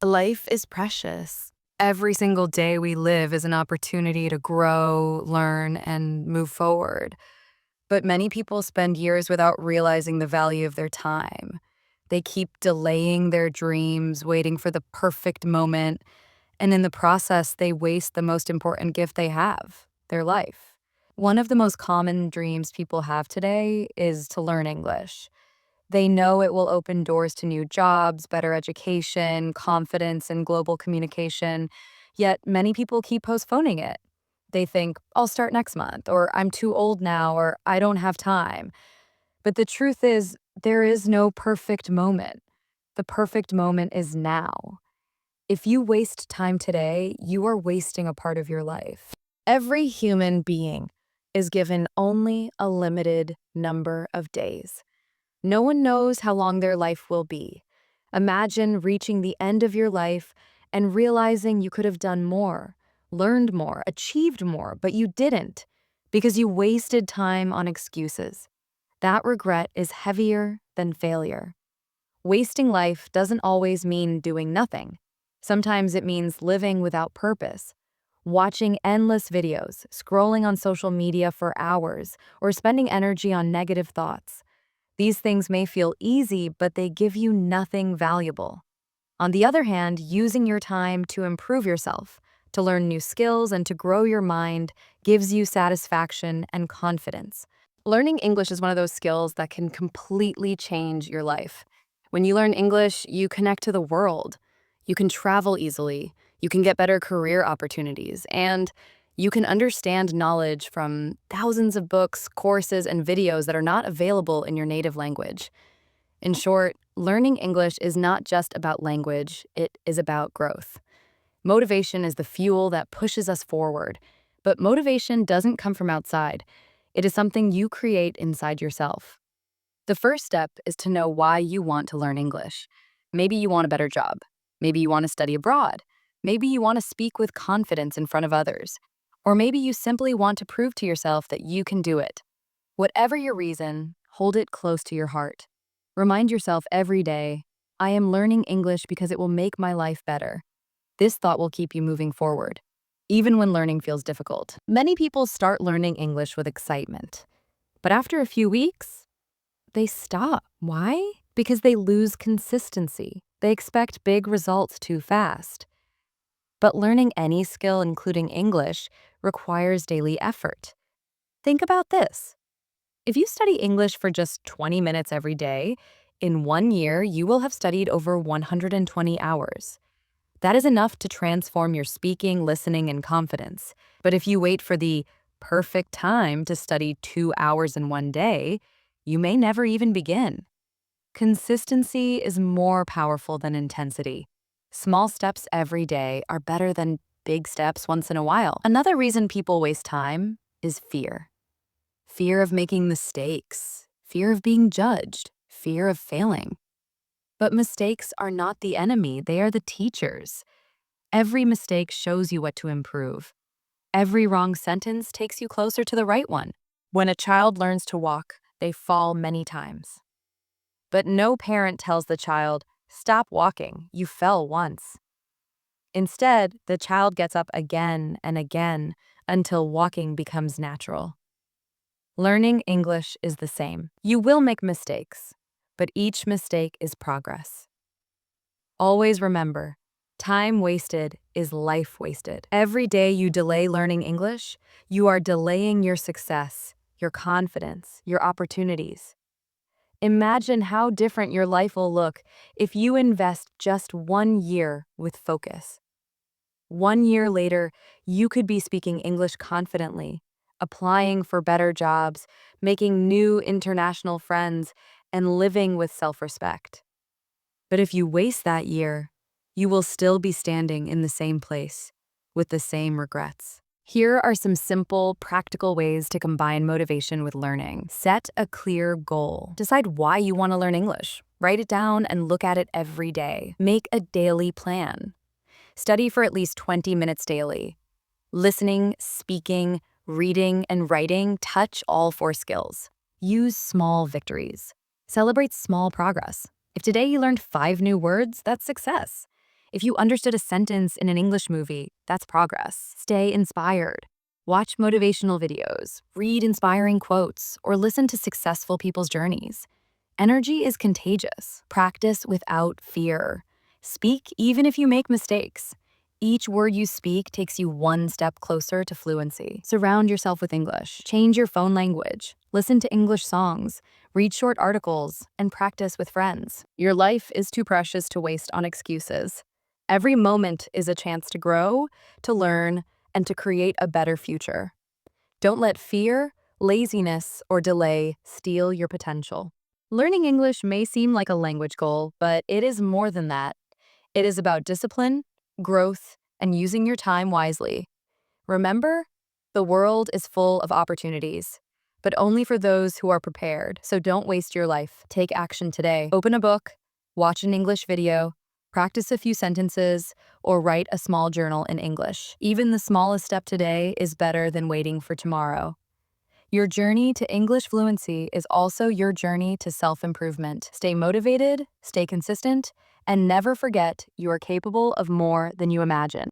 Life is precious. Every single day we live is an opportunity to grow, learn, and move forward. But many people spend years without realizing the value of their time. They keep delaying their dreams, waiting for the perfect moment, and in the process, they waste the most important gift they have, their life. One of the most common dreams people have today is to learn English. They know it will open doors to new jobs, better education, confidence, and global communication. Yet many people keep postponing it. They think, I'll start next month, or I'm too old now, or I don't have time. But the truth is, there is no perfect moment. The perfect moment is now. If you waste time today, you are wasting a part of your life. Every human being is given only a limited number of days. No one knows how long their life will be. Imagine reaching the end of your life and realizing you could have done more, learned more, achieved more, but you didn't because you wasted time on excuses. That regret is heavier than failure. Wasting life doesn't always mean doing nothing. Sometimes it means living without purpose, watching endless videos, scrolling on social media for hours, or spending energy on negative thoughts. These things may feel easy, but they give you nothing valuable. On the other hand, using your time to improve yourself, to learn new skills, and to grow your mind gives you satisfaction and confidence. Learning English is one of those skills that can completely change your life. When you learn English, you connect to the world. You can travel easily, you can get better career opportunities, and you can understand knowledge from thousands of books, courses, and videos that are not available in your native language. In short, learning English is not just about language, it is about growth. Motivation is the fuel that pushes us forward, but motivation doesn't come from outside. It is something you create inside yourself. The first step is to know why you want to learn English. Maybe you want a better job. Maybe you want to study abroad. Maybe you want to speak with confidence in front of others. Or maybe you simply want to prove to yourself that you can do it. Whatever your reason, hold it close to your heart. Remind yourself every day, I am learning English because it will make my life better. This thought will keep you moving forward, even when learning feels difficult. Many people start learning English with excitement, but after a few weeks, they stop. Why? Because they lose consistency. They expect big results too fast. But learning any skill, including English, requires daily effort. Think about this. If you study English for just 20 minutes every day, in 1 year, you will have studied over 120 hours. That is enough to transform your speaking, listening, and confidence. But if you wait for the perfect time to study 2 hours in one day, you may never even begin. Consistency is more powerful than intensity. Small steps every day are better than big steps once in a while. Another reason people waste time is fear. Fear of making mistakes, fear of being judged, fear of failing. But mistakes are not the enemy, they are the teachers. Every mistake shows you what to improve. Every wrong sentence takes you closer to the right one. When a child learns to walk, they fall many times. But no parent tells the child, stop walking, you fell once. Instead, the child gets up again and again until walking becomes natural. Learning English is the same. You will make mistakes, but each mistake is progress. Always remember, time wasted is life wasted. Every day you delay learning English, you are delaying your success, your confidence, your opportunities. Imagine how different your life will look if you invest just 1 year with focus. 1 year later, you could be speaking English confidently, applying for better jobs, making new international friends, and living with self-respect. But if you waste that year, you will still be standing in the same place with the same regrets. Here are some simple, practical ways to combine motivation with learning. Set a clear goal. Decide why you want to learn English. Write it down and look at it every day. Make a daily plan. Study for at least 20 minutes daily. Listening, speaking, reading, and writing touch all four skills. Use small victories. Celebrate small progress. If today you learned 5 new words, that's success. If you understood a sentence in an English movie, that's progress. Stay inspired. Watch motivational videos, read inspiring quotes, or listen to successful people's journeys. Energy is contagious. Practice without fear. Speak even if you make mistakes. Each word you speak takes you one step closer to fluency. Surround yourself with English. Change your phone language. Listen to English songs. Read short articles. And practice with friends. Your life is too precious to waste on excuses. Every moment is a chance to grow, to learn, and to create a better future. Don't let fear, laziness, or delay steal your potential. Learning English may seem like a language goal, but it is more than that. It is about discipline, growth, and using your time wisely. Remember, the world is full of opportunities, but only for those who are prepared. So don't waste your life. Take action today. Open a book, watch an English video, practice a few sentences, or write a small journal in English. Even the smallest step today is better than waiting for tomorrow. Your journey to English fluency is also your journey to self-improvement. Stay motivated, stay consistent, and never forget you are capable of more than you imagine.